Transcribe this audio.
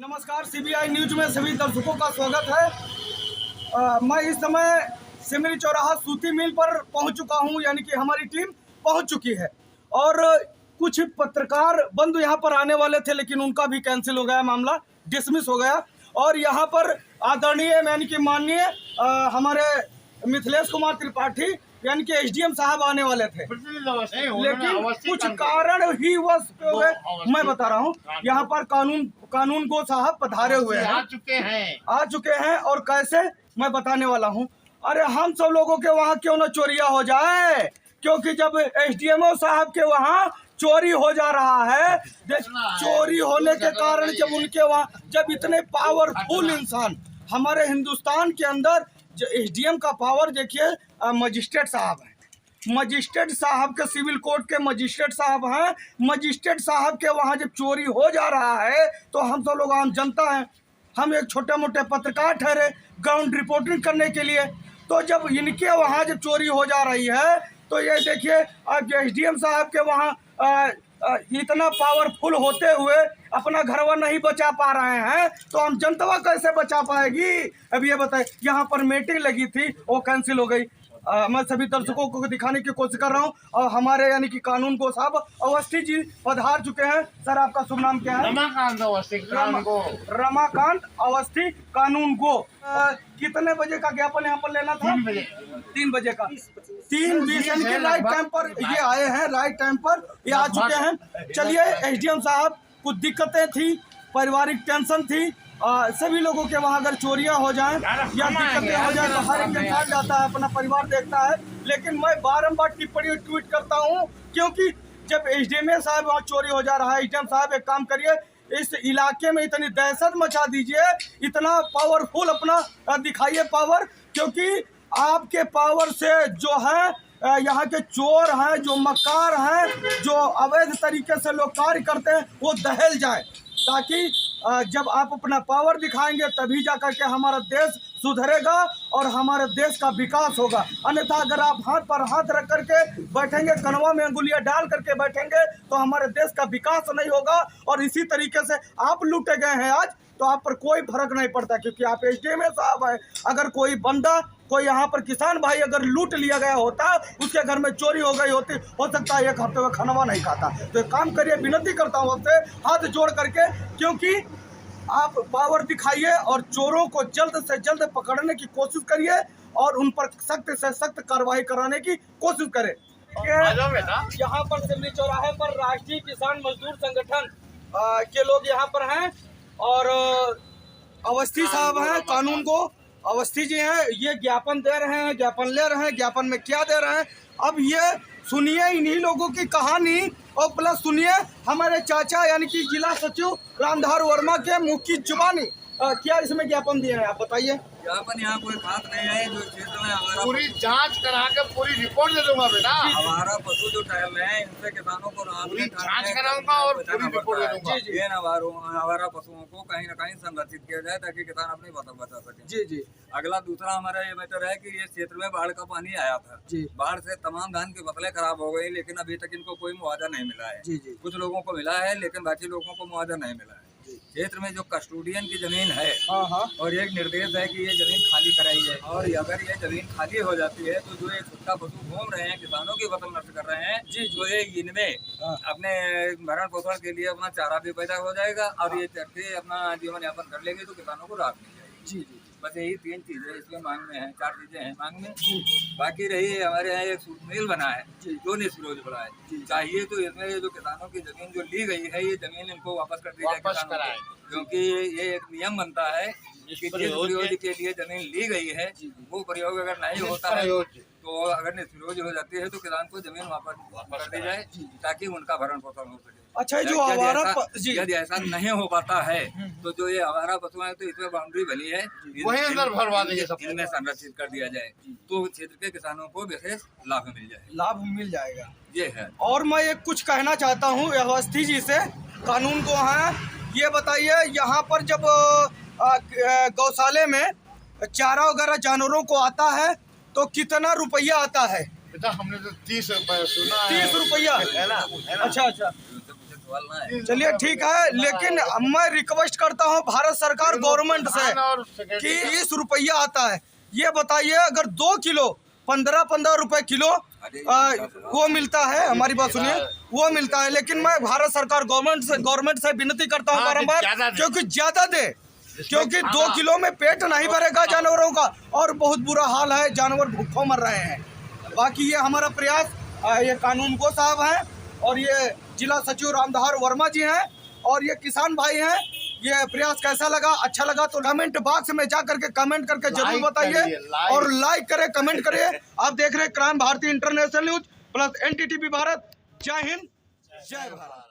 नमस्कार, CBI news में सभी दर्शकों का स्वागत है। मैं इस समय सिमरी चौराहा सूती मिल पर पहुंच चुका हूं, यानी कि हमारी टीम पहुंच चुकी है। और कुछ पत्रकार बंधु यहां पर आने वाले थे, लेकिन उनका भी कैंसिल हो गया, मामला डिसमिस हो गया। और यहां पर आदरणीय यानी कि माननीय हमारे मिथिलेश कुमार त्रिपाठी यानी कि एसडीएम साहब आने वाले थे, लेकिन कुछ कारण ही वश मैं बता रहा हूँ, यहाँ पर कानून गो साहब पधारे हुए हैं, आ चुके हैं। और कैसे मैं बताने वाला हूँ। अरे हम सब लोगों के वहाँ क्यों ना चोरिया हो जाए, क्योंकि जब एसडीएमओ साहब के वहाँ चोरी हो जा रहा है, चोरी होने के कारण जब उनके वहाँ जब इतने पावरफुल इंसान हमारे हिंदुस्तान के अंदर, जो एसडीएम का पावर देखिए, मजिस्ट्रेट साहब हैं, मजिस्ट्रेट साहब के सिविल कोर्ट के मजिस्ट्रेट साहब हैं। मजिस्ट्रेट साहब के वहाँ जब चोरी हो जा रहा है तो हम सब लोग आम जनता हैं, हम एक छोटे मोटे पत्रकार ठहरे ग्राउंड रिपोर्टिंग करने के लिए। तो जब इनके वहाँ जब चोरी हो जा रही है तो ये देखिए, अब एसडीएम साहब के वहाँ इतना पावरफुल होते हुए अपना घरवा नहीं बचा पा रहे हैं, तो हम जनता कैसे बचा पाएगी। अब ये बताए, यहाँ पर मीटिंग लगी थी, वो कैंसिल हो गई। मैं सभी दर्शकों को दिखाने की कोशिश कर रहा हूँ। और हमारे यानी कि कानून को साहब अवस्थी जी पधार चुके हैं। सर, आपका शुभ नाम क्या है? रमाकांत अवस्थी रमाकांत अवस्थी कानून गो। कितने बजे का ज्ञापन यहाँ पर लेना था? 3 बजे का। 3:20 यानी कि राइट टाइम पर ये आए हैं, राइट टाइम पर ये आ चुके हैं। चलिए, एसडीएम साहब, कुछ दिक्कतें थी, पारिवारिक टेंशन थी, सभी लोगों के वहाँ अगर चोरियां हो जाएं या दिक्कतें हो जाए तो हर एक इंसान जाता है, अपना परिवार देखता है। लेकिन मैं बारंबार टिप्पणी ट्वीट करता हूँ, क्योंकि जब एसडीएम साहब वहाँ चोरी हो जा रहा है, एसडीएम साहब एक काम करिए, इस इलाके में इतनी दहशत मचा दीजिए, इतना पावरफुल अपना दिखाइए पावर, क्योंकि आपके पावर से जो है यहाँ के चोर हैं, जो मक्कार हैं, जो अवैध तरीके से लोग कार्य करते हैं, वो दहल जाए, ताकि जब आप अपना पावर दिखाएंगे तभी जा करके हमारा देश सुधरेगा और हमारे देश का विकास होगा। अन्यथा अगर आप हाथ पर हाथ रख करके बैठेंगे, कनवा में अंगुलियां डाल करके बैठेंगे, तो हमारे देश का विकास नहीं होगा। और इसी तरीके से आप लूटे गए हैं आज, तो आप पर कोई फर्क नहीं पड़ता, क्योंकि आप एसडीएम साहब हैं। अगर कोई बंदा, कोई यहाँ पर किसान भाई अगर लूट लिया गया होता, उसके घर में चोरी हो गई होती, हो सकता है 1 हफ्ते में खाना नहीं खाता। तो एक काम करिए, विनती करता हूँ आपसे हाथ जोड़ करके, क्योंकि आप पावर दिखाइए और चोरों को जल्द से जल्द पकड़ने की कोशिश करिए और उन पर सख्त से सख्त कार्रवाई कराने की कोशिश करें। यहाँ पर सिमरी चौराहे पर राष्ट्रीय किसान मजदूर संगठन के लोग यहाँ पर हैं, और अवस्थी साहब हैं, कानून को अवस्थी जी हैं, ये ज्ञापन दे रहे हैं, ज्ञापन ले रहे हैं। ज्ञापन में क्या दे रहे हैं, अब ये सुनिए इन्हीं लोगों की कहानी, और प्लस सुनिए हमारे चाचा यानी कि जिला सचिव रामधार वर्मा के मुख की जुबानी। क्या इसमें ज्ञापन दिए हैं, आप बताइए। ज्ञापन यहाँ कोई खास नहीं है, जो क्षेत्र में हमारा पूरी जांच करा के पूरी रिपोर्ट दे दूंगा बेटा। हमारा पशु जो टहल रहे हैं, इनसे किसानों को पूरी जांच कराऊंगा और पूरी रिपोर्ट दे दूंगा। ये हमारा पशुओं को कहीं न कहीं संरक्षित किया जाए, ताकि किसान अपनी फसल बचा सके। जी जी। अगला दूसरा हमारा ये मैटर है कि ये क्षेत्र में बाढ़ का पानी आया था जी। बाढ़ से तमाम धान की फसलें खराब हो गई, लेकिन अभी तक इनको कोई मुआवजा नहीं मिला है। जी जी। कुछ लोगों को मिला है, लेकिन बाकी लोगों को मुआवजा नहीं मिला है। क्षेत्र में जो कस्टोडियन की जमीन है, और एक निर्देश है कि ये जमीन खाली कराई जाए, और अगर ये जमीन खाली हो जाती है तो जो ये छुट्टा पशु घूम रहे हैं, किसानों की फसल नष्ट कर रहे हैं, जो ये इनमें अपने भरण पोषण के लिए अपना चारा भी पैदा हो जाएगा, और ये चरके अपना जीवन यापन कर लेंगे, तो किसानों को राहत मिल जाएगी। जी जी। बस यही 3 चीजें इसमें मांग में है, 4 चीजें हैं मांग में। बाकी रही हमारे यहाँ एक सूत मिल बना है जो निष्प्रयोज पड़ा है, चाहिए तो इसमें जो किसानों की जमीन जो ली गई है, ये जमीन इनको वापस कर दी जाए, क्योंकि ये एक नियम बनता है कि जिस प्रयोग के लिए जमीन ली गई है वो प्रयोग अगर नहीं होता है, तो अगर निष्प्रयोज हो जाती है, तो किसान को जमीन वापस कर दी जाए, ताकि उनका भरण पोषण हो सके। अच्छा, जो आवारा यदि ऐसा नहीं हो पाता है, तो जो ये आवारा पशु है, तो इसमें बाउंड्री बनी है, वही अंदर भरवा देंगे, इनमें संरक्षित कर दिया जाए, तो क्षेत्र के किसानों को विशेष लाभ मिल जाएगा। ये है। और मैं एक कुछ कहना चाहता हूँ अवस्थी जी से, कानून को है, ये बताइए, यहाँ पर जब गौशाले में चारा वगैरह जानवरों को आता है तो कितना रुपया आता है? बेटा हमने तो 30 रुपये सुना है। 30 रुपया है ना? अच्छा। पालना है। चलिए ठीक है, लेकिन मैं रिक्वेस्ट करता हूँ भारत सरकार गवर्नमेंट से और कि 20 रुपया आता है, ये बताइए अगर 2 किलो 15 रुपए किलो वो मिलता है, हमारी बात सुनिए, वो मिलता है, लेकिन मैं भारत सरकार गवर्नमेंट से विनती करता हूँ बारम्बार, क्योंकि ज्यादा दे, क्योंकि 2 किलो में पेट नहीं भरेगा जानवरों का और बहुत बुरा हाल है, जानवर भूखों मर रहे हैं। बाकी ये हमारा प्रयास, ये कानून गो साहब हैं और ये जिला सचिव रामधार वर्मा जी हैं और ये किसान भाई हैं। ये प्रयास कैसा लगा, अच्छा लगा तो कमेंट बॉक्स में जा करके कमेंट करके जरूर बताइए और लाइक करें, कमेंट करिए। आप देख रहे हैं crime Bharati international news plus NDTV Bharat. जय हिंद, जय भारत।